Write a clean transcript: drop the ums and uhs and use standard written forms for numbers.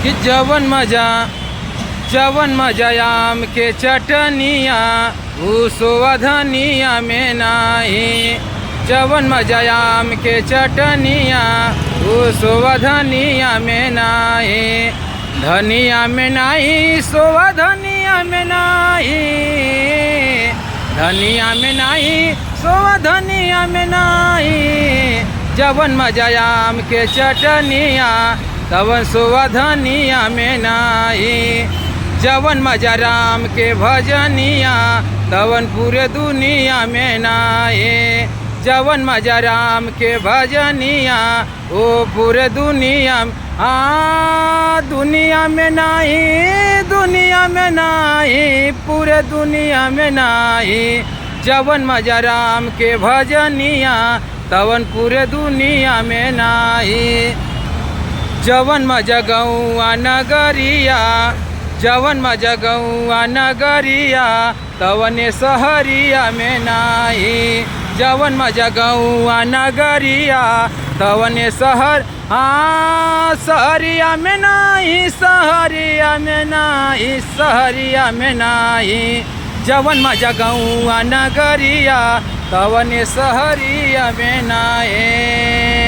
कि जवन मजा आम के चटनिया उसवा धनिया में नाही। जवन मजा आम के चटनिया उसवा धनिया में नाही। धनिया में नाही सोवा धनिया में नाही। धनिया में नाही सोवा धनिया में नाही। जवन मजा आम के चटनिया तवन सोवा धनिया में नाही। जवन मजा राम के भजनिया तवन पूरे दुनिया में नाही। जवन मजा राम के भजनिया ओ पूरे दुनिया दुनिया में नाही। दुनिया में नाही पूरे दुनिया में नाही। जवन मजा राम के भजनिया तवन पूरे दुनिया में नाही। जवन मजा गौआ नगरिया जवन मजा गौआ नगरिया तवने सहरिया में नाही। जवन मजा गौआ नगरिया तवने सहरिया में नाही। सहरिया में नाही सहरिया में नाही। जवन मजा गौआ नगरिया तवने सहरिया में नाही।